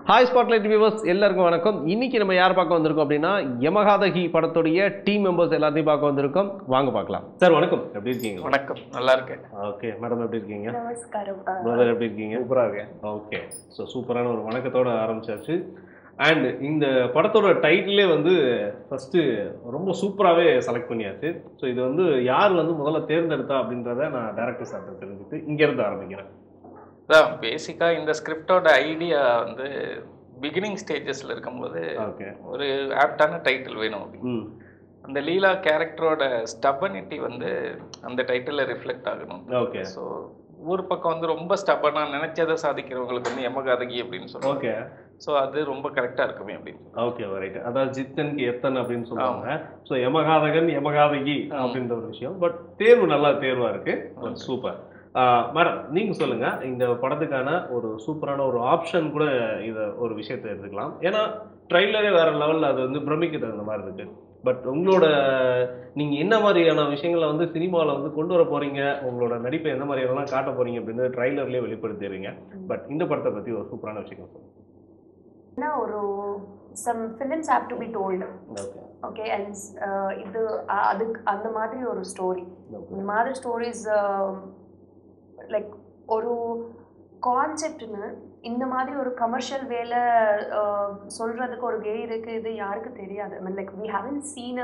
Hi spotlight viewers எல்லாருக்கும் வணக்கம். இன்னைக்கு நம்ம யார் பார்க்க வந்திருக்கோம் அப்படின்னா யமகாதகி படத்துடைய டீம் மெம்பர்ஸ் எல்லாத்தையும் பார்க்க வந்திருக்கோம். வாங்க பார்க்கலாம். சார் வணக்கம், எப்படி இருக்கீங்க? வணக்கம், நல்லா இருக்கேன். ஓகே மேடம், எப்படி இருக்கீங்க? நமஸ்காரம் பிரதர், எப்படி இருக்கீங்க? சூப்பரா இருக்கேன். ஓகே, ஸோ சூப்பரான ஒரு வணக்கத்தோட ஆரம்பிச்சாச்சு. அண்ட் இந்த படத்தோட டைட்டிலே வந்து ஃபஸ்ட்டு ரொம்ப சூப்பராகவே செலக்ட் பண்ணியாச்சு. ஸோ இது வந்து யார் வந்து முதல்ல தேர்ந்தெடுத்தா அப்படின்றத நான் டேரக்டர் சார்ட்ட தெரிஞ்சுட்டு இங்கேருந்து ஆரம்பிக்கிறேன். அதான் பேசிக்காக இந்த ஸ்கிரிப்டோட ஐடியா வந்து பிகினிங் ஸ்டேஜஸில் இருக்கும்போது ஒரு ஆப்டான டைட்டில் வேணும் அப்படின்னு. அந்த லீலா கேரக்டரோட ஸ்டபனிட்டி வந்து அந்த டைட்டிலில் ரிஃப்ளெக்ட் ஆகணும். ஓகே. ஸோ ஒரு பக்கம் வந்து ரொம்ப ஸ்டபனாக நினைச்சதை சாதிக்கிறவங்களுக்கு வந்து யமகாதகி அப்படின்னு சொல்லுவாங்க. ஓகே. ஸோ அது ரொம்ப கரெக்டாக இருக்குமே அப்படின்னு. Okay, right. அதாவது ஜித்தனுக்கு எத்தன் அப்படின்னு சொல்லுவாங்க. ஸோ யமகாதகன் யமகாதகி அப்படின்ற ஒரு விஷயம். பட் தேர்வு நல்லா தேர்வாக இருக்கு. சூப்பர். மேடம், நீங்கள் சொல்லுங்கள், இந்த படத்துக்கான ஒரு சூப்பரான ஒரு ஆப்ஷன் கூட இதை ஒரு விஷயத்தை எடுத்துக்கலாம். ஏன்னா ட்ரைலரே வேறு லெவலில் அது வந்து பிரமிக்க தகுந்த மாதிரி இருக்குது. பட் உங்களோட நீங்கள் என்ன மாதிரியான விஷயங்களை வந்து சினிமாவில் வந்து கொண்டு வர போகிறீங்க, உங்களோட நடிப்பை எந்த மாதிரியெல்லாம் காட்ட போகிறீங்க அப்படின்னு ட்ரைலர்லேயே வெளிப்படுத்திடுறீங்க. பட் இந்த படத்தை பற்றி ஒரு சூப்பரான விஷயம் சொல்லுங்கள். ஒரு some films have to be told. Okay, and இது அதுக்கு அந்த மாதிரி ஒரு ஸ்டோரி, இந்த மாதிரி ஸ்டோரிஸ் லைக் ஒரு கான்செப்ட்னு இந்த மாதிரி ஒரு கமர்ஷியல் வேலை சொல்கிறதுக்கு ஒரு வே இருக்குது. இது யாருக்கு தெரியாது. I mean, like we haven't seen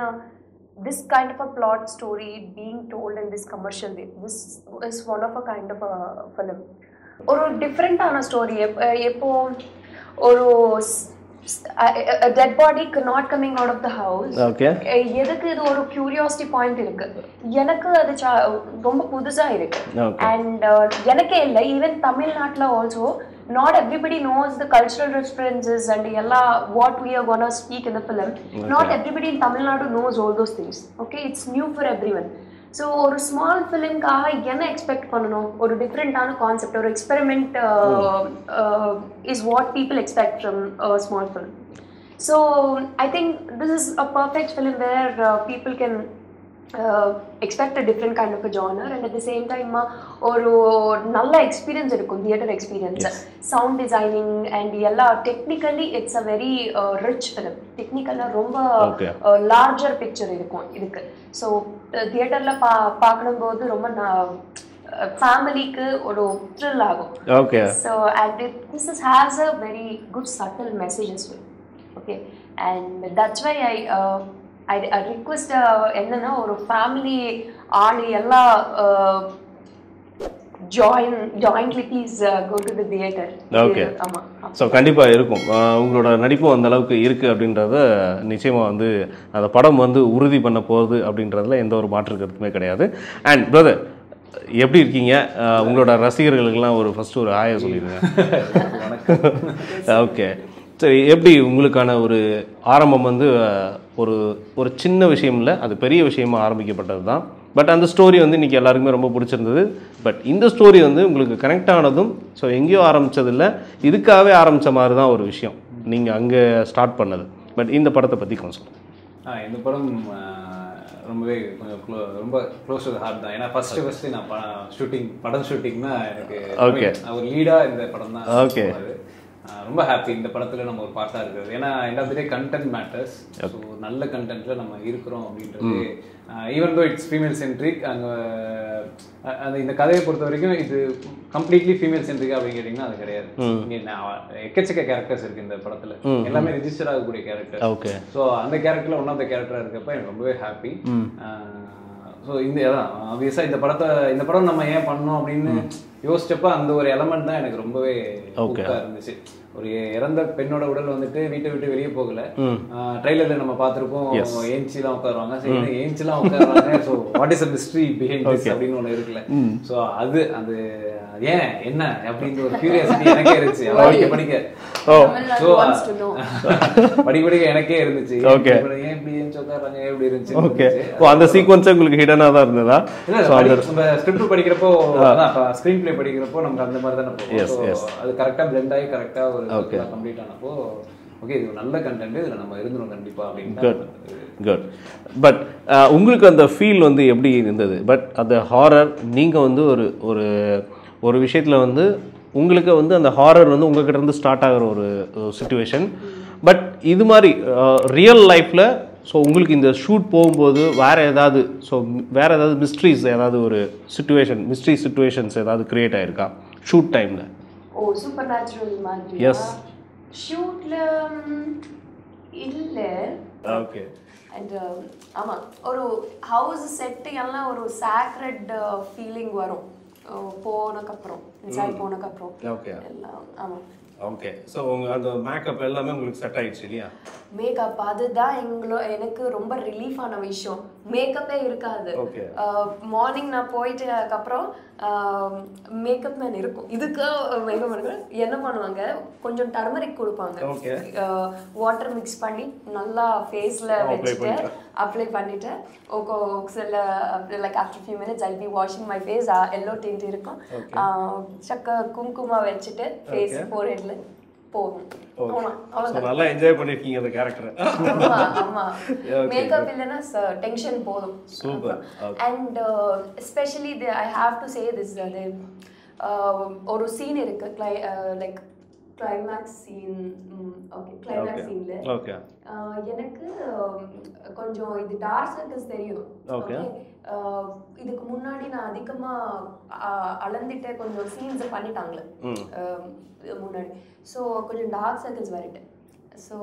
this kind of a plot story being told in this commercial way. This is one of a kind of a film. ஒரு டிஃப்ரெண்ட்டான ஸ்டோரி. எப்போ ஒரு dead body not coming out of the house. Okay. எதுக்கு இது ஒரு curiosity point இருக்கு. எனக்கு அது ரொம்ப புதுசா இருக்கு. And எனக்கே இல்லை, ஈவன் தமிழ்நாட்டில் also not everybody knows the cultural references and எல்லா what we are gonna speak in the film. Not everybody in Tamil Nadu knows all those things. Okay, it's new for everyone. So ஒரு small ஃபிலிம்காக என்ன expect பண்ணணும்? ஒரு டிஃப்ரெண்ட்டான concept, ஒரு experiment is what people expect from small film. So I think this is a perfect film where people can expect a different kind of a genre, and at the same time ஒரு நல்ல experience இருக்கும், theatre experience, sound designing and எல்லா. Technically it's a very rich film. டெக்னிக்கலாக ரொம்ப larger picture இருக்கும் இதுக்கு. So தியேட்டரில் பார்க்கணும்போது ரொம்ப ஃபேமிலிக்கு ஒரு த்ரில் ஆகும். Okay. So and this is has a very good subtle messages. Okay, and that's why I request என்னன்னா ஒரு ஃபேமிலி ஆள் எல்லாம் jointly please go to the theater. Okay. So கண்டிப்பாக இருக்கும். உங்களோட நடிப்பும் அந்த அளவுக்கு இருக்குது அப்படின்றத நிச்சயமாக வந்து அந்த படம் வந்து உறுதி பண்ண போகுது அப்படின்றதுல எந்த ஒரு மாற்று கருத்துமே கிடையாது. அண்ட் பிரதர், எப்படி இருக்கீங்க? உங்களோட ரசிகர்களுக்கெல்லாம் ஒரு ஃபஸ்ட்டு ஒரு ஆய சொல்லிடுங்க. ஓகே, சரி. எப்படி உங்களுக்கான ஒரு ஆரம்பம் வந்து ஒரு சின்ன விஷயம் இல்லை, அது பெரிய விஷயமா ஆரம்பிக்கப்பட்டது தான். பட் அந்த ஸ்டோரி வந்து இன்றைக்கி எல்லாருக்குமே ரொம்ப பிடிச்சிருந்தது. பட் இந்த ஸ்டோரி வந்து உங்களுக்கு கனெக்ட் ஆனதும் ஸோ எங்கேயோ ஆரம்பித்ததில்லை, இதுக்காகவே ஆரம்பித்த மாதிரி தான் ஒரு விஷயம் நீங்கள் அங்கே ஸ்டார்ட் பண்ணது. பட் இந்த படத்தை பற்றி கொஞ்சம் இந்த படம் ரொம்பவே கொஞ்சம் ரொம்ப க்ளோஸ் டு தி ஹார்ட் தான். ஏன்னா ஃபஸ்ட்டு நான் படம் ஷூட்டிங்னா எனக்கு ஓகே ஒரு லீடாக இந்த படம் தான். ஓகே, ரொம்ப ஹாப்பி இந்த படத்தில் நம்ம ஒரு பார்ட்டாக இருக்கிறது. ஏன்னா end of the day content matters. So நல்ல கண்டென்ட்டில் நம்ம இருக்கிறோம் அப்படின்றது. Even though it's female centric, அங்கே அந்த இந்த கதையை பொறுத்த வரைக்கும் இது கம்ப்ளீட்லி ஃபீமேல் சென்ட்ரிக் அப்படின்னு கேட்டிங்கன்னா அது கிடையாது. இங்கே எக்கச்சக்க கேரக்டர்ஸ் இருக்குது இந்த படத்தில், எல்லாமே ரிஜிஸ்டர் ஆகக்கூடிய கேரக்டர். ஓகே. ஸோ அந்த கேரக்டரில் ஒன் ஆஃப் த கேரக்டராக இருக்கப்போ எனக்கு ரொம்பவே ஹாப்பி. ஸோ இந்த இதான் ஆப்வியஸாக இந்த படம் நம்ம ஏன் பண்ணோம் அப்படின்னு யோசிச்சப்போ அந்த ஒரு எலமெண்ட் தான் எனக்கு ரொம்பவே இருந்துச்சு. ஒரு இறந்த பெண்ணோட உடல் வந்துட்டு வீட்டை விட்டு வெளியே போகல. ட்ரைலர்ல நம்ம பார்த்துருப்போம், ஏஞ்சிலாம் உட்காருவாங்க. சரி, ஏஞ்சிலாம் உட்காருவாங்க. So what is a mystery behind this அப்படின்னு ஒன்று இருக்குல்ல. ஸோ அது ஏன் என்ன அப்படின்ற ஒரு கியூரியாசிட்டி எனக்கே இருந்துச்சு படிக்க. ஸோ படிக்க எனக்கே இருந்துச்சு, ஏன் இப்படி ஏஞ்சி உட்காருறாங்க, எப்படி இருந்துச்சு. ஓகே, அந்த சீக்வன்ஸ் உங்களுக்கு ஹிடனா தான் இருந்ததா? நம்ம ஸ்கிரிப்ட் படிக்கிறப்போ, ஸ்கிரீன் பிளே படிக்கிறப்போ நமக்கு அந்த மாதிரி தானே போகும். அது கரெக்டாக பிளெண்ட் ஆகி கரெக்டாக ஒரு கம்ப்ளீட் ஆனப்போ ஓகே, இது நல்ல கண்டென்ட், இதில் நம்ம இருந்தோம் கண்டிப்பாக அப்படின்னு. குட். பட் உங்களுக்கு அந்த ஃபீல் வந்து எப்படி இருந்தது? பட் அந்த ஹாரர் நீங்கள் வந்து ஒரு விஷயத்தில் வந்து உங்களுக்கு வந்து அந்த ஹாரர் வந்து உங்ககிட்ட இருந்து ஸ்டார்ட் ஆகிற ஒரு சிச்சுவேஷன். பட் இது மாதிரி ரியல் லைஃப்பில் ஸோ உங்களுக்கு இந்த ஷூட் போகும்போது வேறு ஏதாவது மிஸ்ட்ரீஸ் ஏதாவது ஒரு மிஸ்ட்ரி சிச்சுவேஷன்ஸ் ஏதாவது கிரியேட் ஆகிருக்கா ஷூட் டைமில்? ஓ சூப்பர் நேச்சுரல் மாதிரி. எஸ். ஷூட்டில் இல்லை. ஓகே. அண்ட் ஆமாம், ஒரு ஹவுஸ் செட்டு எல்லாம் ஒரு சாக்ரெட் ஃபீலிங் வரும் போனக்கப்புறம், இன்சைட் போனக்கப்புறம். ஓகே எல்லாம். ஆமாம். ஓகே. ஸோ அந்த மேக்கப் எல்லாமே உங்களுக்கு செட் ஆயிடுச்சு இல்லையா? மேக்கப் அதுதான் எனக்கு ரொம்ப ரிலீஃபான விஷயம். மேக்கப்பே இருக்காது. மார்னிங் நான் போயிட்டு அதுக்கப்புறம் மேக்கப் மேன் இருக்கும். இதுக்கு மேக்கப் மேன் என்ன பண்ணுவாங்க, கொஞ்சம் டர்மரிக் கொடுப்பாங்க. வாட்டர் மிக்ஸ் பண்ணி நல்லா ஃபேஸில் வச்சுட்டு அப்ளை பண்ணிட்டு சில like after few minutes I'll be washing my face. Yellow tint இருக்கும். சக்க குங்குமா வச்சுட்டு ஃபேஸ் ஃபோர்ஹெட்ல நல்லா என்ஜாய் பண்ணிருக்கீங்க அந்த கேரக்டர். ஆமா, மேக்கப் இல்லனா டென்ஷன் போதும். Super. And especially I have to say this, ஒரு சீன் இருக்கு like climax scene. Okay, climax சீன்ல எனக்கு கொஞ்சம் இது டார்க் சர்க்கிள்ஸ் தெரியும். ஓகே, இதுக்கு முன்னாடி நான் அதிகமா அளந்துட்டு கொஞ்சம் சீன்ஸ் பண்ணிட்டாங்களே முன்னாடி. ஸோ கொஞ்சம் டார்க் சர்க்கிள்ஸ் வரட்டு. ஸோ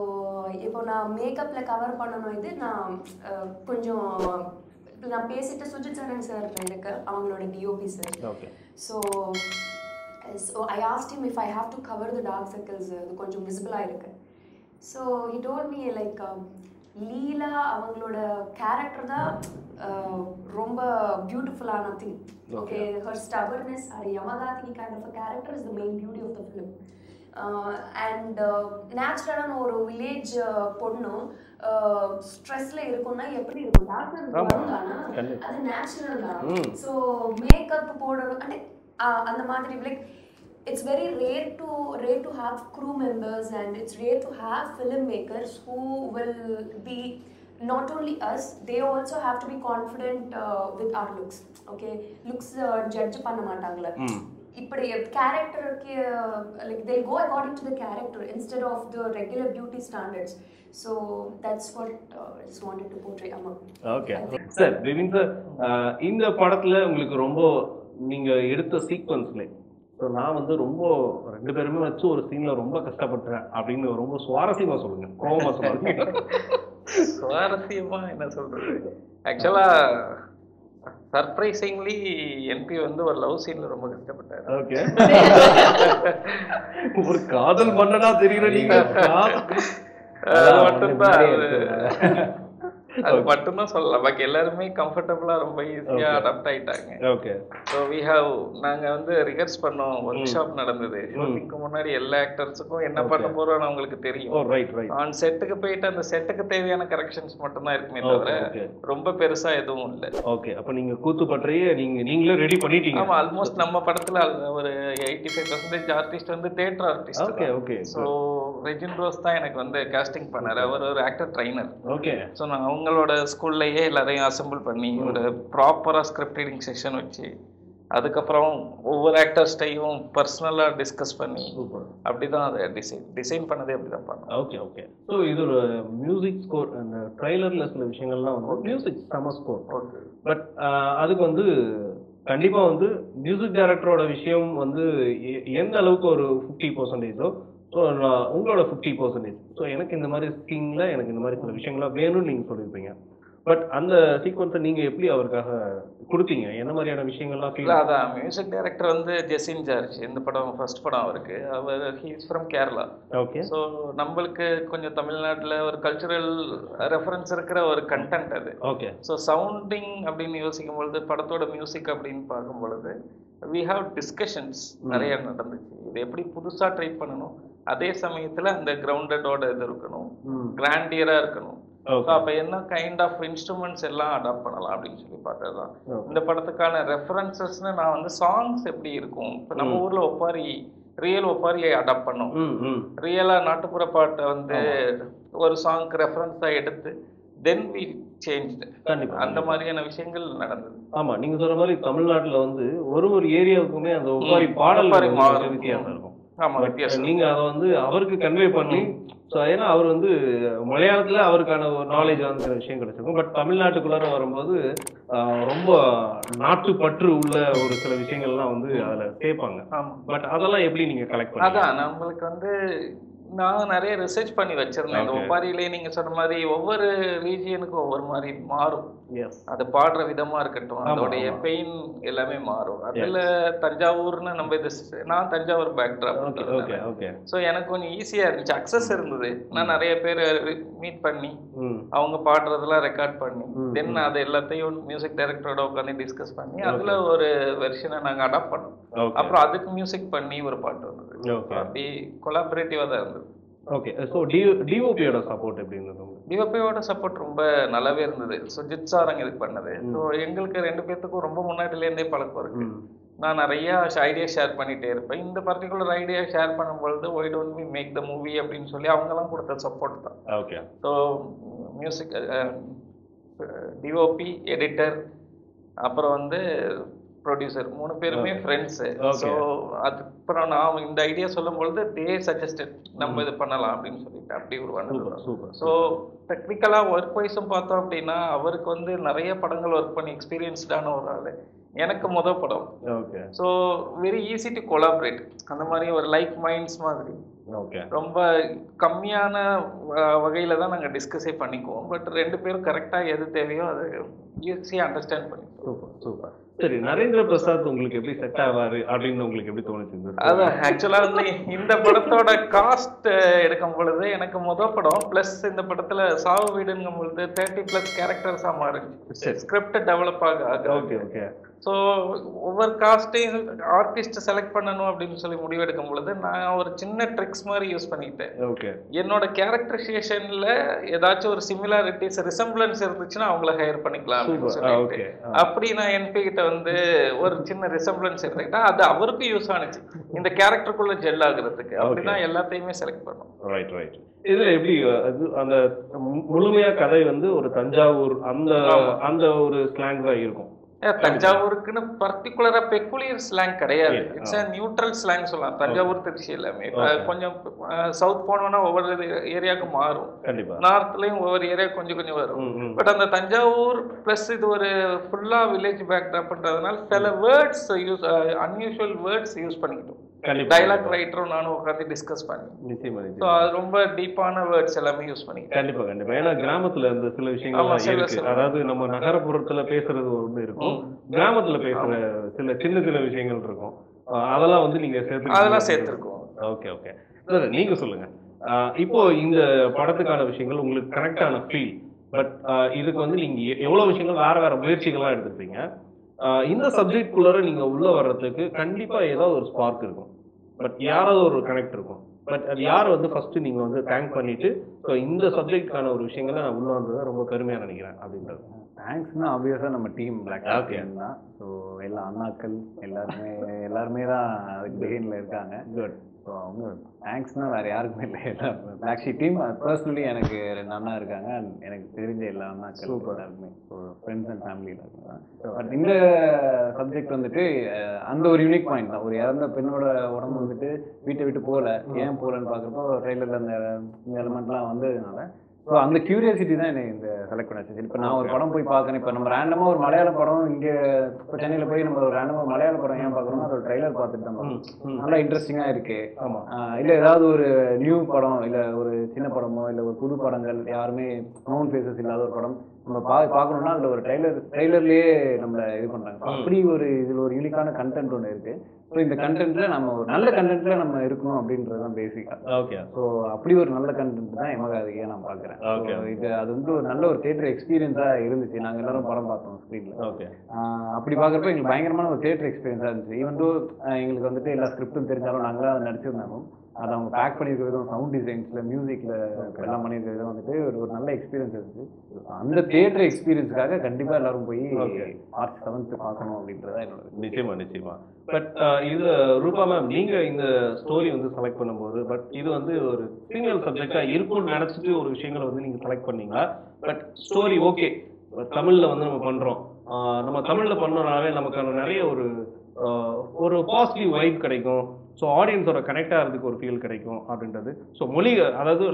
இப்போ நான் மேக்கப்பில் கவர் பண்ணணும். இது நான் கொஞ்சம் நான் பேசிட்டு சுஜித் சரண் சார் இருக்கு, அவங்களோட DOP sir. So I asked him if I have to cover the dark circles, அது கொஞ்சம் விசிபிளாக இருக்கு. So he told me like லீலா அவங்களோட கேரக்டர் தான் ரொம்ப பியூட்டிஃபுல்லான thing. Okay, her stubbornness or Yamagati kind of a character is the main beauty of the film. And நேச்சுரலான ஒரு வில்லேஜ் பொண்ணு ஸ்ட்ரெஸ்ல இருக்கும்னா எப்படி இருக்கும், டாக்டர் அது நேச்சுரல் தான். ஸோ மேக்கப் போடணும் அந்த மாதிரி like it's very rare to have crew members, and it's rare to have filmmakers who will be not only us, they also have to be confident with our looks. Okay, looks judge panna matangala. இப்படி கேரக்டருக்கு like they'll go according to the character instead of the regular beauty standards. So that's what I just wanted to portray. Okay sir, Vivin sir, இந்த படத்துல உங்களுக்கு ரொம்ப நீங்க எடுத்த சீக்வென்ஸ்ல நான் வந்து ரொம்ப ரெண்டு பேருமே வச்சு ஒரு சீன்ல ரொம்ப கஷ்டப்பட்டேன் அப்படின்னு ரொம்ப சுவாரஸ்யமா சொல்லுங்க. கோவமா சொல்லுங்க. சுவாரஸ்யமா என்ன சொல்றது, ஆக்சுவலா சர்ப்ரைசிங்லி என்பி வந்து ஒரு லவ் சீன்ல ரொம்ப கஷ்டப்பட்டாரு. ஓகே, ஒரு காதல் பண்ணனா தெரியல நீங்க. அது மட்டும்தான் சொல்லலாம். பாக்கி எல்லாருமே கம்ஃபர்டபுளா ரொம்ப ஈஸியா அடாப்ட் ஆயிட்டாங்க. ஓகே, ஸோ வி ஹவ் நாங்க வந்து ரிஹர்ஸ் பண்ணோம், ஒர்க் ஷாப் நடந்தது. ஷூட்டிங்க்கு முன்னாடி எல்லா ஆக்டர்ஸுக்கும் என்ன பண்ண போறோம்னு அவங்களுக்கு தெரியும். ஆன் செட்டுக்கு போயிட்டு அந்த செட்டுக்கு தேவையான கரெக்ஷன்ஸ் மட்டும் தான் இருக்குமே தவிர ரொம்ப பெருசா எதுவும் இல்லை. ஓகே, அப்ப நீங்க கூத்து பற்றியே நீங்களே ரெடி பண்ணிட்டீங்க. ஆமா, ஆல்மோஸ்ட் நம்ம படத்துல ஒரு 85% ஆர்டிஸ்ட் வந்து theatre artist. Okay okay. So Rejin Rose தான் எனக்கு வந்து காஸ்டிங் பண்ணாரு. அவர் ஒரு ஆக்டர் ட்ரைனர். ஓகே. ஸோ நான் அவங்களோட ஸ்கூல்லையே எல்லாரையும் அசம்பிள் பண்ணி ஒரு ப்ராப்பராக ஸ்கிரிப்ட் ரீடிங் செஷன் வச்சு அதுக்கப்புறம் ஒவ்வொரு ஆக்டர்ஸ்டையும் பர்சனலாக டிஸ்கஸ் பண்ணி அப்படிதான் அதை டிசைன் பண்ணதே அப்படிதான் பண்ணோம். Okay okay. ஸோ இது ஒரு மியூசிக் ஸ்கோர், அந்த ட்ரைலரில் சில விஷயங்கள்லாம் வந்து மியூசிக் செம ஸ்கோர். ஓகே, பட் அதுக்கு வந்து கண்டிப்பாக வந்து மியூசிக் டைரக்டரோட விஷயம் வந்து எந்த அளவுக்கு ஒரு 50%. ஸோ உங்களோட 50%. ஸோ எனக்கு இந்த மாதிரி ஸ்கிங்ல எனக்கு இந்த மாதிரி சில விஷயங்கள்லாம் வேணும்னு நீங்கள் சொல்லியிருப்பீங்க. பட் அந்த சீக்வன்ஸை நீங்கள் எப்படி அவருக்காக கொடுத்தீங்க, என்ன மாதிரியான விஷயங்கள்லாம்? இல்லை, அதான் மியூசிக் டைரக்டர் வந்து ஜெசின் ஜார்ஜ். இந்த படம் ஃபர்ஸ்ட் படம் அவருக்கு. அவர் he's from Kerala. Okay. So நம்மளுக்கு கொஞ்சம் தமிழ்நாட்டில் ஒரு கல்ச்சுரல் ரெஃபரன்ஸ் இருக்கிற ஒரு கண்டென்ட் அது. ஓகே. ஸோ சவுண்டிங் அப்படின்னு யோசிக்கும் பொழுது, படத்தோட மியூசிக் அப்படின்னு பார்க்கும் பொழுது வி ஹாவ் டிஸ்கஷன்ஸ் நிறைய நடந்துச்சு. இது எப்படி புதுசாக ட்ரை பண்ணணும், அதே சமயத்துல அந்த கிரவுண்டடோட இது இருக்கணும், கிராண்டியரா இருக்கணும். அப்ப என்ன கைண்ட் ஆஃப் இன்ஸ்ட்ருமெண்ட்ஸ் எல்லாம் அடாப்ட் பண்ணலாம் அப்படின்னு சொல்லி பார்த்ததுதான் இந்த படத்துக்கான ரெஃபரன்சஸ்ன்னு. நான் வந்து சாங்ஸ் எப்படி இருக்கும், இப்போ நம்ம ஊர்ல ஒப்பாரி, ரியல் ஒப்பாரியை அடாப்ட் பண்ணோம். ரியலா நாட்டுப்புற பாட்டை வந்து ஒரு சாங்க்கு ரெஃபரன்ஸா எடுத்து தென் வி சேஞ்ச்டு. கண்டிப்பா அந்த மாதிரியான விஷயங்கள் நடந்தது. ஆமா, நீங்க சொல்ற மாதிரி தமிழ்நாட்டுல வந்து ஒரு ஏரியாவுக்குமே அந்த ஒப்பாரி பாடல் வித்தியாசம் இருக்கும். ஆமா, வித்தியாசம். நீங்க அதை வந்து அவருக்கு கன்வே பண்ணி, ஏன்னா அவர் வந்து மலையாளத்துல அவருக்கான ஒரு நாலேஜ் வந்து விஷயம் கிடைச்சிருக்கும். பட் தமிழ்நாட்டுக்குள்ளார வரும்போது ரொம்ப நாட்டுப்பற்று உள்ள ஒரு சில விஷயங்கள்லாம் வந்து அதுல சேர்ப்பாங்க. பட் அதெல்லாம் எப்படி நீங்க கலெக்ட் பண்ணி? அதான் நம்மளுக்கு வந்து நான் நிறைய ரிசர்ச் பண்ணி வச்சிருந்தேன். இந்த ஒப்பாரியிலே நீங்க சொன்ன மாதிரி ஒவ்வொரு ரீஜியனுக்கும் ஒவ்வொரு மாதிரி மாறும். அது பாடுற விதமா இருக்கட்டும், அதோடைய பெயின் எல்லாமே மாறும். அதுல தஞ்சாவூர்னு நம்ம இது, நான் தஞ்சாவூர் பேக்ட்ராப், ஸோ எனக்கு கொஞ்சம் ஈஸியா இருந்துச்சு, அக்சஸ் இருந்தது. நான் நிறைய பேர் மீட் பண்ணி அவங்க பாடுறதெல்லாம் ரெக்கார்ட் பண்ணி தென் அது எல்லாத்தையும் மியூசிக் டைரக்டரோட உட்காந்து டிஸ்கஸ் பண்ணி அதுல ஒரு வெர்ஷனை நாங்கள் அடாப்ட் பண்ணோம். அப்புறம் அதுக்கு மியூசிக் பண்ணி ஒரு பாட்டு வந்தது. அப்படி கொலாபரேட்டிவா தான் இருந்தது. ஓகே, ஸோ டிஓபியோட சப்போர்ட் எப்படி இருந்தது? டிஓபியோட சப்போர்ட் ரொம்ப நல்லாவே இருந்தது. சுஜித் சார் அங்கே இது பண்ணது. ஸோ எங்களுக்கு 2 பேர்த்துக்கும் ரொம்ப முன்னாடிலேருந்தே பழக்கம் இருக்கு. நான் நிறைய ஐடியா ஷேர் பண்ணிட்டே இருப்பேன். இந்த பர்டிகுலர் ஐடியா ஷேர் பண்ணும்பொழுது why don't we make the movie அப்படின்னு சொல்லி அவங்கெல்லாம் கொடுத்த சப்போர்ட் தான். Okay, so music DOP, editor, அப்புறம் வந்து ப்ரொடியூசர் 3 பேருமே ஃப்ரெண்ட்ஸு. ஸோ அதுக்கப்புறம் நான் இந்த ஐடியா சொல்லும் பொழுது தே சஜஸ்டட் நம்ம இது பண்ணலாம் அப்படின்னு சொல்லிட்டு அப்படி உருவானது. ஸோ டெக்னிக்கலாக ஒர்க் வைஸும் பார்த்தோம் அப்படின்னா அவருக்கு வந்து நிறைய படங்கள் ஒர்க் பண்ணி எக்ஸ்பீரியன்ஸ்டான ஒரு ஆள். எனக்கு மொதல் படம். So very easy to collaborate. அந்த மாதிரி ஒரு லைக் மைண்ட்ஸ் மாதிரி ரொம்ப கம்மியான வகையில தான் நாங்கள் டிஸ்கஸே பண்ணிக்குவோம். பட் 2 பேரும் கரெக்டாக எது தேவையோ அதை ஈஸியாக அண்டர்ஸ்டாண்ட் பண்ணி. சூப்பர். சரி, நரேந்திர பிரசாத் உங்களுக்கு எப்படி செட் ஆவாரு அப்படின்னு உங்களுக்கு எப்படி தோணுச்சு? அதான் ஆக்சுவலாக வந்து இந்த படத்தோட காஸ்ட் எடுக்கும் பொழுது எனக்கு மொதல் படம் ப்ளஸ் இந்த படத்துல சாவு வீடுங்கும் பொழுது 30+ கேரக்டர்ஸாக மாறுச்சு. ஸ்கிரிப்ட் டெவலப் ஆக ஸோ ஒவ்வொரு காஸ்ட்டையும் ஆர்டிஸ்ட் செலக்ட் பண்ணணும் அப்படின்னு சொல்லி முடிவெடுக்கும் பொழுது நான் ஒரு சின்ன ட்ரிக்ஸ் மாதிரி யூஸ் பண்ணிக்கிட்டேன். என்னோட கேரக்டரைசேஷன்ல ஏதாச்சும் ஒரு சிமிலாரிட்டிஸ் ரிசம்பிளன்ஸ் இருந்துச்சுன்னா அவங்கள ஹையர் பண்ணிக்கலாம் அப்படின்னு சொல்லிட்டு அப்படி நான் என்பி கிட்ட வந்து ஒரு சின்ன ரிசம்பிளன்ஸ் எடுத்துக்கிட்டா அது அவருக்கும் யூஸ் ஆனிச்சு இந்த கேரக்டருக்குள்ள ஜெல் ஆகுறதுக்கு. அப்படிதான் எல்லாத்தையுமே செலக்ட் பண்ணோம். Right right. இதுல எப்படி அந்த முழுமையா கதை வந்து ஒரு தஞ்சாவூர் அந்த ஒரு ஸ்லாங் தான் இருக்கும். தஞ்சாவூருக்குன்னு பர்டிகுலரா பெக்குலியர் ஸ்லாங் கிடையாது. இட்ஸ் நியூட்ரல் ஸ்லாங் சொல்லலாம். தஞ்சாவூர், திருச்சி எல்லாமே கொஞ்சம் சவுத் போனோம்னா ஒவ்வொரு ஏரியாவுக்கு மாறும். நார்த்லயும் ஒவ்வொரு ஏரியா கொஞ்சம் கொஞ்சம் வரும். பட் அந்த தஞ்சாவூர் பிளஸ் இது ஒரு ஃபுல்லா வில்லேஜ் பேக்ட்ராப்ன்றதுனால சில words use, unusual words use பண்ணிக்கிட்டோம். டைலாக் ரைட்டரும் நானும் உட்காந்து டிஸ்கஸ் பண்ணி அது ரொம்ப டீப்பான வேர்ட்ஸ் எல்லாமே யூஸ் பண்ணி. கண்டிப்பா கண்டிப்பா. ஏன்னா கிராமத்துல இந்த சில விஷயங்கள், அதாவது நம்ம நகரப்புறத்துல பேசுறது ஒண்ணு இருக்கும், கிராமத்துல பேசுற சில சின்ன சின்ன விஷயங்கள் இருக்கும், அதெல்லாம் வந்து நீங்க சேர்த்துருக்கோம். Okay okay. நீங்க சொல்லுங்க, இப்போ இந்த படத்துக்கான விஷயங்கள் உங்களுக்கு கனெக்டான ஃபீல், பட் இதுக்கு வந்து நீங்க எவ்வளவு விஷயங்கள் வேற வேற முயற்சிகள்லாம் எடுத்துருப்பீங்க. இந்த சப்ஜெக்ட் குள்ளார நீங்க உள்ள வர்றதுக்கு கண்டிப்பா ஏதாவது ஒரு ஸ்பார்க் இருக்கும், பட் யாராவது ஒரு கனெக்ட் இருக்கும். பட் அது யார் வந்து ஃபர்ஸ்ட் நீங்க வந்து தேங்க் பண்ணிட்டு இந்த சப்ஜெக்ட்கான ஒரு விஷயங்களை நான் உள்ள வந்ததை ரொம்ப பெருமையா நினைக்கிறேன் அப்படின்றது? தேங்க்ஸ்னா ஆப்வியஸா நம்ம டீம் பிளாக் தான். ஸோ எல்லா அண்ணாக்கள் எல்லாருமே தான் அதுக்கு பிகின்ல இருக்காங்க. குட். ஸோ அவங்க தேங்க்ஸ்னா வேறு யாருக்குமே இல்லை, எல்லாம் பிளாக் ஷீப் டீம். பர்சனலி எனக்கு 2 அண்ணா இருக்காங்க, எனக்கு தெரிஞ்ச எல்லா அண்ணாக்கள் எல்லாருமே ஃப்ரெண்ட்ஸ் அண்ட் ஃபேமிலியில் இருக்காங்க. பட் இந்த சப்ஜெக்ட் வந்துட்டு அந்த ஒரு யூனிக் பாயிண்ட் தான். ஒரு இறந்த பெண்ணோட உடம்பு வந்துட்டு வீட்டை விட்டு போகல, ஏன் போகலன்னு பார்க்குறப்போ ட்ரெயிலரில் அந்த எலிமெண்ட்லாம் வந்ததுனால ஸோ அந்த கியூரியாசிட்டி தான் எனக்கு இந்த செலக்ட் பண்ண வச்சு. இப்போ நான் ஒரு படம் போய் பார்க்கணும், இப்போ நம்ம ரேண்டமாக ஒரு மலையாள படம் இங்கே இப்போ சென்னையில் போய் நம்ம ஒரு ரேண்டமாக மலையாள படம் ஏன் பார்க்குறோம்னா அதோட ட்ரைலர் பார்த்துட்டு தான் நல்லா இன்ட்ரெஸ்டிங்காக இருக்கு. இல்லை ஏதாவது ஒரு நியூ படம், இல்லை ஒரு சின்ன படமோ, இல்லை ஒரு புது படங்கள், யாருமே நோன் ஃபேஸஸ் இல்லாத ஒரு படம் நம்ம பார்க்கணும்னா அதில் ஒரு ட்ரெய்லர்லேயே நம்மளை இது பண்ணுறாங்க. அப்படி ஒரு இதில் ஒரு யூனிக்கான கண்டென்ட் ஒன்று இருக்கு. ஸோ இந்த கண்டென்ட்ல நம்ம ஒரு நல்ல கண்டென்ட்ல நம்ம இருக்கணும் அப்படின்றது தான் பேசிக்கா. ஓகே. ஸோ அப்படி ஒரு நல்ல கண்டென்ட் தான் எமகாதிரியா நான் பார்க்குறேன். இது அது வந்து ஒரு நல்ல ஒரு தியேட்டர் எக்ஸ்பீரியன்ஸா இருந்துச்சு. நாங்கள் எல்லாரும் படம் பார்த்தோம் ஸ்க்ரீன்ல. ஓகே. அப்படி பார்க்குறப்ப எங்களுக்கு பயங்கரமான ஒரு தியேட்டர் எக்ஸ்பீரியன்ஸா இருந்துச்சு. ஈவன் தோ எங்களுக்கு வந்துட்டு எல்லா ஸ்கிரிப்டும் தெரிஞ்சாலும் நாங்களாம் அதை நடிச்சிருந்தாலும் அதை அவங்க பேக் பண்ணியிருக்க விதம், சவுண்ட் டிசைன்ஸ்ல, மியூசிக்ல எல்லாம் பண்ணியிருக்க விதம் வந்துட்டு ஒரு நல்ல எக்ஸ்பீரியன்ஸ் இருந்துச்சு. அந்த தியேட்டர் எக்ஸ்பீரியன்ஸுக்காக கண்டிப்பா எல்லாரும் போய் மார்ச் 7 பார்க்கணும் அப்படின்றதா என்னோட. நிச்சயமா நிச்சயமா. பட் இது ரூபா மேம், நீங்க இந்த ஸ்டோரி வந்து செலக்ட் பண்ணும்போது, பட் இது வந்து ஒரு ஃபீமேல் சப்ஜெக்டா இருக்கும்னு நினைச்சிட்டு ஒரு விஷயங்களை வந்து நீங்க செலக்ட் பண்ணீங்களா? பட் ஸ்டோரி ஓகே, தமிழ்ல வந்து நம்ம பண்றோம், நம்ம தமிழ்ல பண்ணோம்னாவே நமக்கான நிறைய ஒரு பாசிட்டிவ் வைப் கிடைக்கும். ஸோ ஆடியன்ஸோட கனெக்ட் ஆகிறதுக்கு ஒரு ஃபீல் கிடைக்கும் அப்படின்றது. ஸோ மொழி, அதாவது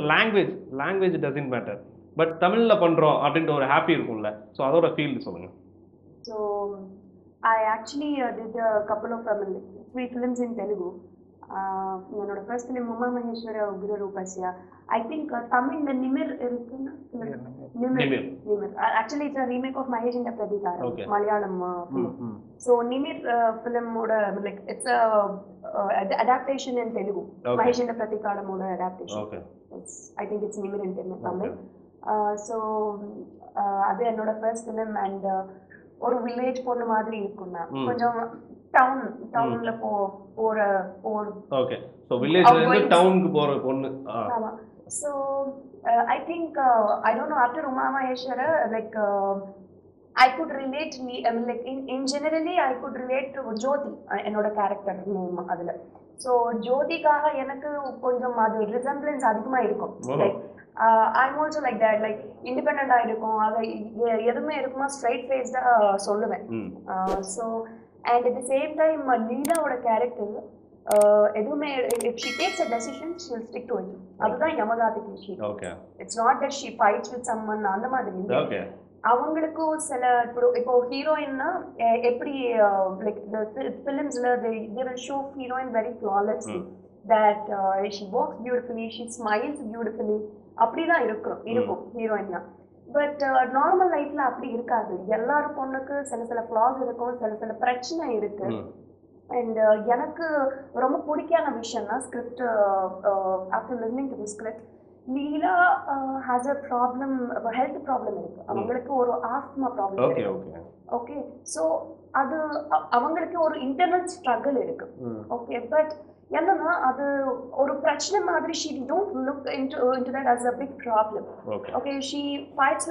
லாங்குவேஜ் டசன்ட் மேட்டர், பட் தமிழ்ல பண்றோம் அப்படின்ற ஒரு ஹாப்பி இருக்கும்ல. ஸோ அதோட ஃபீல் சொல்லுங்க. So I actually did a couple of 3 films in Telugu. என்னோட first film Uma Maheswara Ugra Roopasya. I think தமிழ்ல நிமிர் இருக்குன்னா, Nimir actually it's a remake of Maheshinte Prathikaaram, Malayalam film. So Nimir ஃபிலிமோட like it's adaptation in Telugu. Maheshinte பிரதிகாரமோட adaptation. I think it's Nimir in Tamil. So அது என்னோட first film. And ஒரு village பொண்ணு மாதிரி இருக்கும்னா, கொஞ்சம் டவுன்ல போற ஓகே. சோ வில்லேஜ்ல இருந்து டவுனுக்கு போற பொண்ணு. ஆமா. So I think I don't know, after Uma Maheshwara, like I could relate, I mean, like in generally I could relate to Jyoti, என்னோட கேரக்டர் நேம் அதுல. சோ ஜோதிக்காக எனக்கு கொஞ்சம் அது ரிசம்பிளன்ஸ் அதிகமா இருக்கும். Like I'm also like that, like independent இருக்கும், அது எதுவுமே இருக்குமா ஸ்ட்ரைட் ஃபேஸ்டா சொல்லுவேன். So and at the same time லீலாவோட கேரக்டர் எதுவுமே, if she takes a decision she'll stick to it. அதுதான் யமகாதிக்கு விஷயம். Okay, it's not that she fights with someone அந்த மாதிரி இல்லை. ஓகே, அவங்களுக்கு சில இப்போ ஹீரோயின்னா எப்படி like ஃபிலிம்ஸ்ல they will show heroine very flawlessly, that she walks beautifully, she smiles beautifully, அப்படிதான் இருக்கும் ஹீரோயின்னா. பட் நார்மல் லைஃப்ல அப்படி இருக்காது. எல்லாரும் பொண்ணுக்கு சில ஃபிளாஸ் இருக்கும், சில பிரச்சனை இருக்கு. அண்ட் எனக்கு ரொம்ப பிடிக்காத விஷயம்னா script, after listening to the script, Leela has a problem, health problem இருக்கு அவங்களுக்கு, ஒரு ஆஸ்துமா ப்ராப்ளம் இருக்கு. ஓகே, ஸோ அது அவங்களுக்கு ஒரு இன்டர்னல் ஸ்ட்ரகிள் இருக்கு. ஓகே, பட் என்னன்னா அது ஒரு பிரச்சனை மாதிரி, she don't look into that as a big problem. Okay, she fights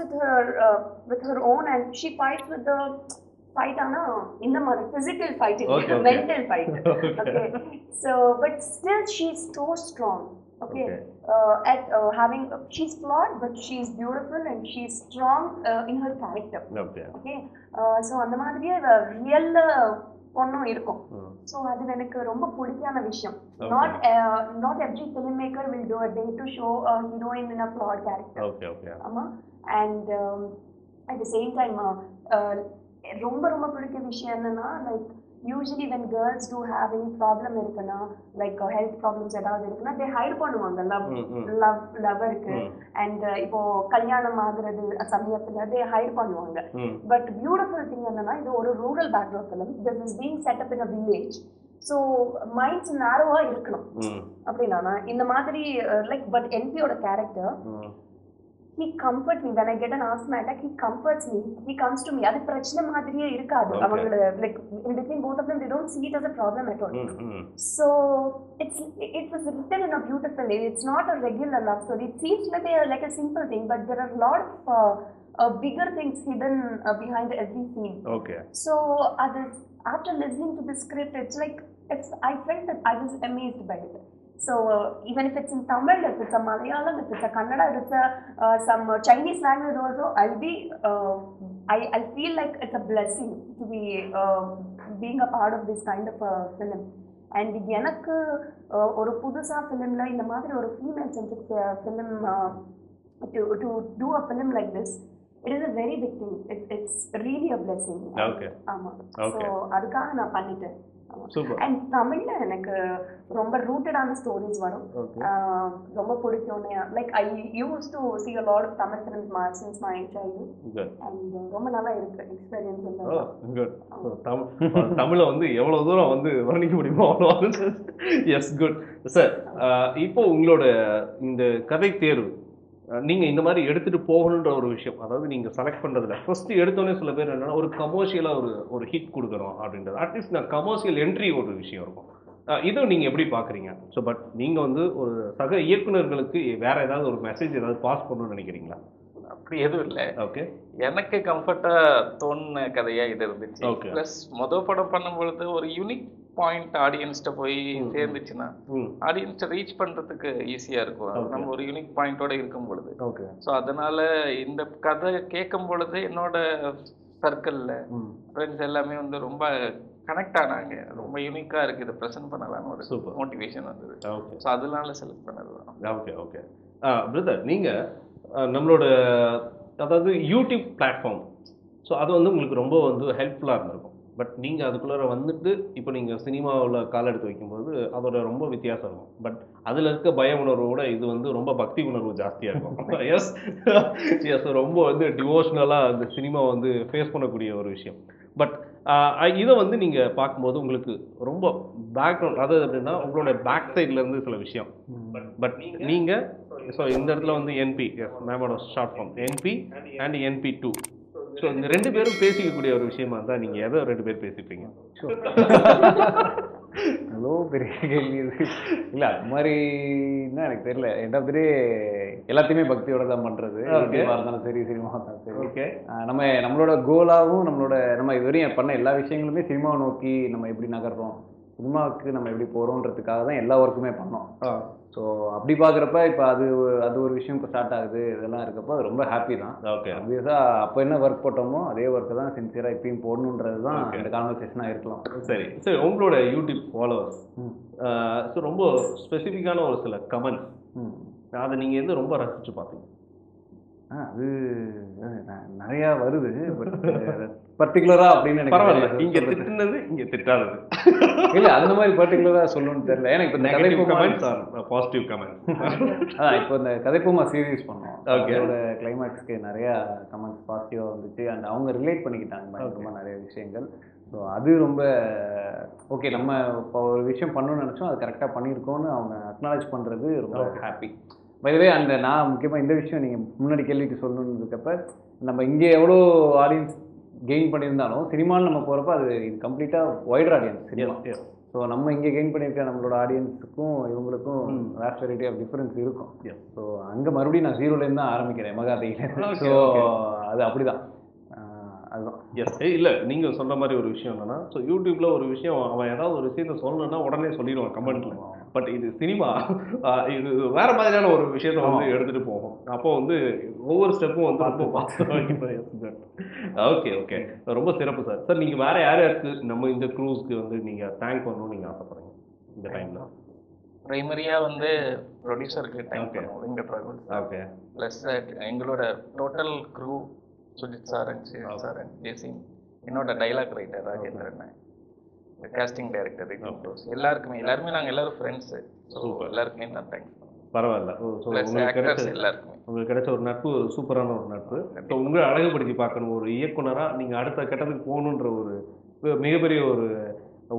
with her own, and she fights with the fight ana inna mari physical fight, mental fight. Okay, so but still she's so strong. Okay, at having, she's flawed but she's beautiful and she's strong in her character. Okay, so அந்த மாதிரியே real பொண்ணும் இருக்கும். So அது எனக்கு ரொம்ப பிடிக்கான விஷயம். Not every film maker will do a day to show a heroine in a flat character. ஆமா. And at the same time ரொம்ப ரொம்ப பிடிக்க விஷயம் என்னன்னா, like usually when girls do have any problem இருக்குன்னா, லைக் ஹெல்த் ப்ராப்ளம்ஸ் ஏதாவது இருக்குன்னா, they hide பண்ணுவாங்க லவருக்கு. அண்ட் இப்போ கல்யாணம் ஆகுறது சமயத்துல they hide பண்ணுவாங்க. பட் பியூட்டிஃபுல் திங் என்னன்னா, இது ஒரு rural background film, this is being set up in a village. So minds நேரோவா இருக்கணும் அப்படின்னா இந்த மாதிரி லைக். பட் என்பியோட character, he comforts me when I get an asthma attack. He comforts me, he comes to me. அது பிரச்சனை மாதிரியே இருக்காது அவங்கள. like in between both of them, they don't see it as a problem at all. So it was written in a beautiful way. It's not a regular love story. It seems like a simple thing, but there are a lot of bigger things hidden behind every scene. Okay, so after listening to the script, it's like I felt that I was amazed by it. So even if it's in Tamil, if it's a Malayalam, if it's a Kannada, if it's some Chinese language also, I feel like it's a blessing to be being a part of this kind of a film. And எனக்கு ஒரு புதுசா ஃபிலிம்ல இந்த மாதிரி ஒரு female centric film to do a film like this, it is a very big thing. It's really a blessing. Okay. ஆமா. So அதுக்காக நான் பண்ணிட்டேன். அண்ட் தமிழ்ல எனக்கு ரொம்ப ரூட்டடான ஸ்டோரிஸ் வரும், ரொம்ப பிடிக்கும். Like I use to see a lot of Tamil films since my childhood, and ரொம்ப நல்லா இருக்கு எக்ஸ்பீரியன்ஸ். தமிழ வந்து எவ்வளவு தூரம் வந்து வர்ணிக்க முடியுமோ அவ்வளவு. Yes, good sir. இப்போ உங்களோட இந்த கதை தேர்வு, நீங்க இந்த மாதிரி எடுத்துட்டு போகணுன்ற ஒரு விஷயம், அதாவது நீங்க செலக்ட் பண்றதுல ஃபர்ஸ்ட் எடுத்தோடனே சில பேர் என்னன்னா ஒரு கமர்ஷியலா ஒரு ஹிட் கொடுக்கணும் அப்படின்றது, அட்லீஸ்ட் நான் கமர்ஷியல் என்ட்ரி ஒரு விஷயம் இருக்கும். இதுவும் நீங்க எப்படி பாக்குறீங்க? ஸோ பட் நீங்க வந்து ஒரு சக இயக்குநர்களுக்கு வேற ஏதாவது ஒரு மெசேஜ் ஏதாவது பாஸ் பண்ணணும்னு நினைக்கிறீங்களா? அப்படி எதுவும் இல்லை. ஓகே, எனக்கு கம்ஃபர்ட்டா தோணுன கதையா இது இருந்துச்சு. Okay. ப்ளஸ் படம் பண்ணும்பொழுது ஒரு யூனிக் பாயிண்ட் ஆடியன்ஸ்ட போய் சேர்ந்துச்சுன்னா ஆடியன்ஸை ரீச் பண்றதுக்கு ஈஸியா இருக்கும். நம்ம ஒரு யூனிக் பாயிண்டோட இருக்கும் பொழுது. ஓகே. ஸோ அதனால இந்த கதை கேட்கும் பொழுது என்னோட சர்க்கிள்ல ஃப்ரெண்ட்ஸ் எல்லாமே வந்து ரொம்ப கனெக்ட் ஆனாங்க. ரொம்ப யூனிக்கா இருக்கு, இதை ப்ரெசென்ட் பண்ணலாம்னு ஒரு மோட்டிவேஷன் வந்தது. ஓகே. ஸோ அதனால செலக்ட் பண்ணது. Okay, okay. பிரதர், நீங்க நம்மளோட அதாவது யூடியூப் பிளாட்ஃபார்ம், ஸோ அது வந்து உங்களுக்கு ரொம்ப வந்து ஹெல்ப்ஃபுல்லாக இருந்திருக்கும். பட் நீங்கள் அதுக்குள்ளார வந்துட்டு இப்போ நீங்கள் சினிமாவில் கால் எடுத்து வைக்கும்போது அதோட ரொம்ப வித்தியாசம் இருக்கும். பட் அதில் இருக்க பய உணர்வோட இது வந்து ரொம்ப பக்தி உணர்வு ஜாஸ்தியாக இருக்கும். எஸ் எஸ், ரொம்ப வந்து டிவோஷனலாக அந்த சினிமா வந்து ஃபேஸ் பண்ணக்கூடிய ஒரு விஷயம். பட் இதை வந்து நீங்கள் பார்க்கும்போது உங்களுக்கு ரொம்ப பேக்ரவுண்ட், அதாவது எப்படின்னா உங்களோட பேக் சைட்லேருந்து சில விஷயம். பட் நீங்கள் ஸோ இந்த இடத்துல வந்து என்பி, எஸ் மேமோட short form NP and NP2. So இந்த 2 பேரும் பேசிக்கக்கூடிய ஒரு விஷயமா இருந்தால் நீங்கள் எதை 2 பேர் பேசிப்பீங்க? அவ்வளோ பெரிய கேள்வி இது. இல்லை அது மாதிரின்னா எனக்கு தெரியல. எண்ட் ஆஃப் தி டே எல்லாத்தையுமே பக்தியோட தான் பண்ணுறது. இருந்தாலும் சரி, சினிமாவாக இருந்தாலும் சரி. ஓகே. நம்மளோட கோலாகவும் நம்ம இதுவரையும் பண்ண எல்லா விஷயங்களுமே சினிமாவை நோக்கி நம்ம எப்படி நகர்றோம், சினிமாவுக்கு நம்ம எப்படி போகிறோன்றதுக்காக தான் எல்லா ஒர்க்குமே பண்ணோம். ஸோ அப்படி பார்க்குறப்ப இப்போ அது ஒரு விஷயம் இப்போ ஸ்டார்ட் ஆகுது, இதெல்லாம் இருக்கப்போ அது ரொம்ப ஹாப்பி தான். ஓகே. ஆப்வியஸாக அப்போ என்ன ஒர்க் போட்டோமோ அதே ஒர்க்கை தான் சின்சியராக இப்பயும் போடணுன்றது தான் இந்த கான்வர்சேஷனாக இருக்கலாம். சரி சரி, உங்களோட யூடியூப் ஃபாலோவர்ஸ் ஸோ ரொம்ப ஸ்பெசிஃபிக்கான ஒரு சில கமெண்ட்ஸ், அதை நீங்கள் எந்த ரொம்ப ரசித்து பார்த்தீங்க? அது நிறையா வருது. பட் பர்டிகுலராக அப்படின்னு எனக்கு பரவாயில்ல, இங்கே திட்டுனது இங்கே திட்டாதது இல்லை, அந்த மாதிரி பர்டிகுலராக சொல்லணும்னு தெரியல. ஏன்னா இப்போ இந்த பாசிட்டிவ் கமெண்ட்ஸ் இப்போ இந்த கதைப்பூமா சீரீஸ் பண்ணோம். அதோட கிளைமேக்ஸ்க்கு நிறையா கமெண்ட்ஸ் பாசிட்டிவாக வந்துச்சு. அண்ட் அவங்க ரிலேட் பண்ணிக்கிட்டாங்க பயங்கரமாக நிறைய விஷயங்கள். ஸோ அது ரொம்ப ஓகே. நம்ம இப்போ ஒரு விஷயம் பண்ணணும்னு நினச்சோம், அது கரெக்டாக பண்ணியிருக்கோன்னு அவங்க அக்னாலேஜ் பண்ணுறது ரொம்ப ஹாப்பி. பைதவே அந்த நான் முக்கியமாக இந்த விஷயம் நீங்கள் முன்னாடி கேள்விக்கு சொல்லணுன்னு இருக்கப்ப, நம்ம இங்கே எவ்வளோ ஆடியன்ஸ் கெயின் பண்ணியிருந்தாலும் சினிமாவில் நம்ம போகிறப்ப அது கம்ப்ளீட்டாக வைடர் ஆடியன்ஸ் சினிமா. ஸோ நம்ம இங்கே கெயின் பண்ணியிருக்க நம்மளோட ஆடியன்ஸுக்கும் இவங்களுக்கும் வேஸ்ட் வெரைட்டி ஆஃப் டிஃப்ரென்ஸ் இருக்கும். ஸோ அங்கே மறுபடியும் நான் 0லேருந்து தான் ஆரம்பிக்கிறேன், மகாதையில். ஸோ அது அப்படி தான். அதுதான். எஸ், இல்லை நீங்கள் சொன்ன மாதிரி ஒரு விஷயம் என்னன்னா, ஸோ யூடியூப்பில் ஒரு விஷயம் அவன் ஏதாவது ஒரு விஷயத்த சொல்லணும்னா உடனே சொல்லிடுவான் கமெண்ட்டில். பட் இது சினிமா, இது வேறு மாதிரியான ஒரு விஷயத்தை வந்து எடுத்துகிட்டு போகும். அப்போ வந்து ஒவ்வொரு ஸ்டெப்பும் வந்து ரொம்ப பாசிட்டிவாக. ஓகே, ஓகே, ரொம்ப சிறப்பு சார். சார் நீங்கள் வேறு யாருக்கு நம்ம இந்த க்ரூஸ்க்கு வந்து நீங்கள் தேங்க் பண்ணணும்னு நீங்கள் ஆசைப்படுறீங்க இந்த டைமில்? ப்ரைமரியாக வந்து ப்ரொடியூசருக்கு தேங்க் பண்ணுவோம், வெங்கட் ராகவன். ஓகே. ப்ளஸ் எங்களோட total crew, Sujith sir and sir and Jaisingh, என்னோட dialogue writer Rajendran, casting director எல்லாருமே நாங்கள் எல்லாரும் ஃப்ரெண்ட்ஸு. ஸோ எல்லாருக்குமே நான் தேங்க்ஸ் பண்ணுவேன். பரவாயில்ல. ஸோ உங்களுக்கு கிடைச்ச ஒரு நட்பு சூப்பரான ஒரு நட்பு. ஸோ உங்களை அழகுபடுத்தி பார்க்கணும் ஒரு இயக்குனராக நீங்கள் அடுத்த கட்டத்துக்கு போகணுன்ற ஒரு மிகப்பெரிய ஒரு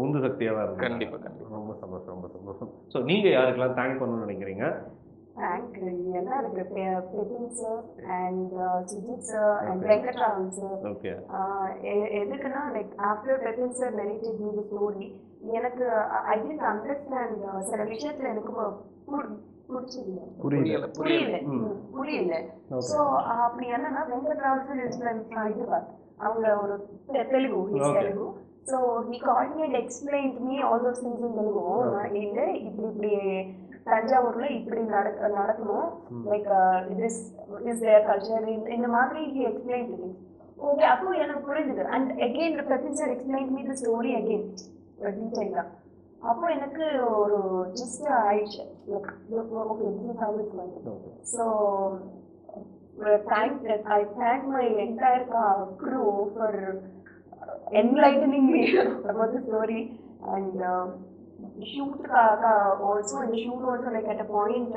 உந்து சக்தியாக தான் இருக்கும். கண்டிப்பாக கண்டிப்பாக. ரொம்ப சந்தோஷம், ரொம்ப சந்தோஷம். ஸோ நீங்கள் யாருக்கெல்லாம் தேங்க் பண்ணணும்னு நினைக்கிறீங்க? எதுக்குன்னா like after Pebin sir narrated me the story, எனக்கு ஐ டிட் அண்டர்ஸ்டாண்ட் சில விஷயத்துல எனக்கு புரியல. ஸோ அப்படி என்னன்னா வெங்கட் ராவ் சார் இஸ் ஹைதராபாத், அவங்க ஒரு Telugu. So he called me and explained me all those things in Telugu. இது இப்படி தஞ்சாவூர்ல இப்படி நடக்கணும், like this is their culture, இந்த மாதிரி he explained to me. Okay, அப்போ எனக்கு புரிஞ்சுது. And again Pradeep sir explained me the story again டீடைலா. அப்போ எனக்கு ஒரு ஜஸ்ட் ஆயிடுச்சு, like okay this is how it's going. So I thank my entire crew for enlightening me about the story. And shoot also, in the shoot also, like at a point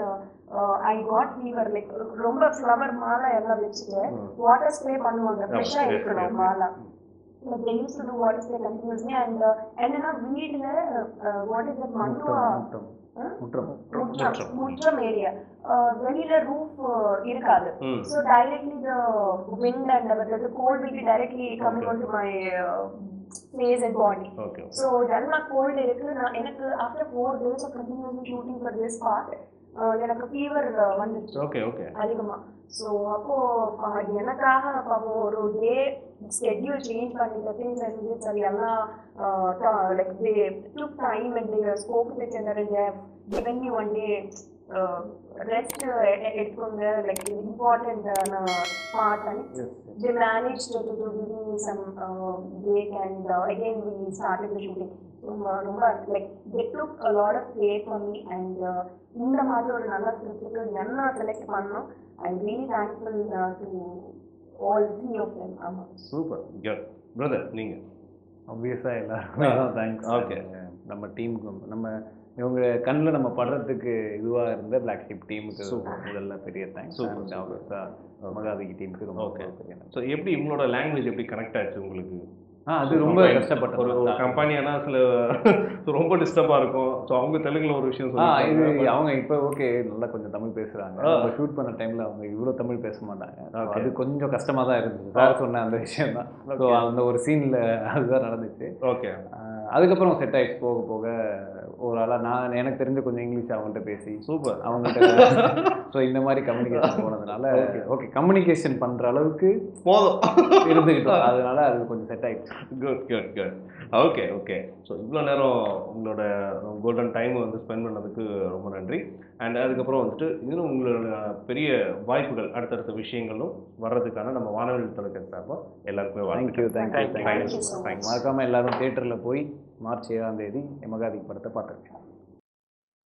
I got fever, like romba flower mala ella vechite water spray பண்ணுவாங்க, ஃப்ரெஷ்ஷா இருக்கணும் Mala. Like they used to do water spray continuously. And என்னன்னா வீட்ல what is that மண்ணுவா முற்றம் area, வெளியில roof இருக்காது. So directly the wind and the cold will be directly coming onto my face and body. So then my cold இருக்கு. எனக்கு after 4 days of continuously shooting for this part, எனக்கு fever வந்துச்சு okay okay அதிகமா. So அப்போ எனக்காக அப்போ ஒரு டே schedule change பண்ணிட்டு செஞ்சு சரி எல்லாம் like they took time and they spoke with each other and they have given me one day rest எடுத்துக்கோங்க like important part and they managed to give me some break and again we started the shooting. ரொம்ப like they took a lot of care for me and இந்த மாதிரி ஒரு நல்ல ஸ்கிரிப்டுக்கு என்ன select பண்ணோம். I'm really thankful to all three of them. ஆமா super good brother. நீங்க ஆப்வியஸாக எல்லாருக்குமே தான் தேங்க்ஸ். ஓகே நம்ம டீமுக்கு நம்ம இவங்க கண்ணில் நம்ம படுறதுக்கு இதுவாக இருந்த பிளாக் ஷிப் டீமுக்கு முதல்ல பெரிய தேங்க்ஸ். மகாதிகி டீமுக்கு ரொம்ப பெரிய. ஸோ எப்படி இவங்களோட லாங்குவேஜ் எப்படி கனெக்ட் ஆச்சு உங்களுக்கு? அது ரொம்ப கஷ்டப்பட்ட ஒரு கம்பெனியானா சில ரொம்ப டிஸ்டர்பா இருக்கும். ஸோ அவங்க தெலுங்குல ஒரு விஷயம் இது அவங்க இப்போ ஓகே நல்லா கொஞ்சம் தமிழ் பேசுறாங்க. அவங்க ஷூட் பண்ண டைம்ல அவங்க இவ்வளோ தமிழ் பேச மாட்டாங்க. அது கொஞ்சம் கஷ்டமா தான் இருந்துச்சு. சார் சொன்ன அந்த விஷயம் தான். ஸோ அந்த ஒரு சீன்ல அதுதான் நடந்துச்சு. ஓகே. அதுக்கப்புறம் செட் ஆயிடுச்சு. போக போக ஒரு ஆளாக நான் எனக்கு தெரிஞ்ச கொஞ்சம் இங்கிலீஷ் அவங்கள்ட்ட பேசி சூப்பர் அவங்கள்ட்ட ஸோ இந்த மாதிரி கம்யூனிகேஷன் போனதுனால ஓகே கம்யூனிகேஷன் பண்ணுற அளவுக்கு போதும் இருந்துக்கிட்டோம். அதனால அது கொஞ்சம் செட் ஆகிடுச்சு. Good good good. Okay okay. So இவ்வளோ நேரம் உங்களோட கோல்டன் டைம் வந்து ஸ்பெண்ட் பண்ணதுக்கு ரொம்ப நன்றி. அண்ட் அதுக்கப்புறம் வந்துட்டு இன்னும் உங்களோட பெரிய வாய்ப்புகள் அடுத்தடுத்த விஷயங்களும் வர்றதுக்கான நம்ம வானொலி தொலைக்காட்சி சார்பாக எல்லாருக்குமே தேங்க்யூ தேங்க்யூ தேங்க்யூ. மறக்காமல் எல்லாரும் தியேட்டரில் போய் மார்ச் 7ஆம் தேதி யமகாதிகி படத்தை பார்த்துருக்கேன்.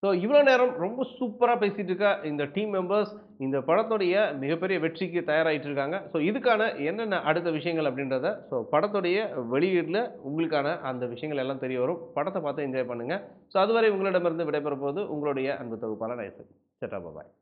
ஸோ இவ்வளோ நேரம் ரொம்ப சூப்பராக பேசிகிட்டு இருக்க இந்த டீம் மெம்பர்ஸ் இந்த படத்துடைய மிகப்பெரிய வெற்றிக்கு தயாராகிட்டு இருக்காங்க. ஸோ இதுக்கான என்னென்ன அடுத்த விஷயங்கள் அப்படின்றத ஸோ படத்துடைய வெளியீட்டில் உங்களுக்கான அந்த விஷயங்கள் எல்லாம் தெரிய வரும். படத்தை பார்த்து என்ஜாய் பண்ணுங்கள். ஸோ அதுவரை உங்களிடமிருந்து விடைபெற போது உங்களுடைய அன்பு தொகுப்பாளர் நைசன். சட்டா பாய்.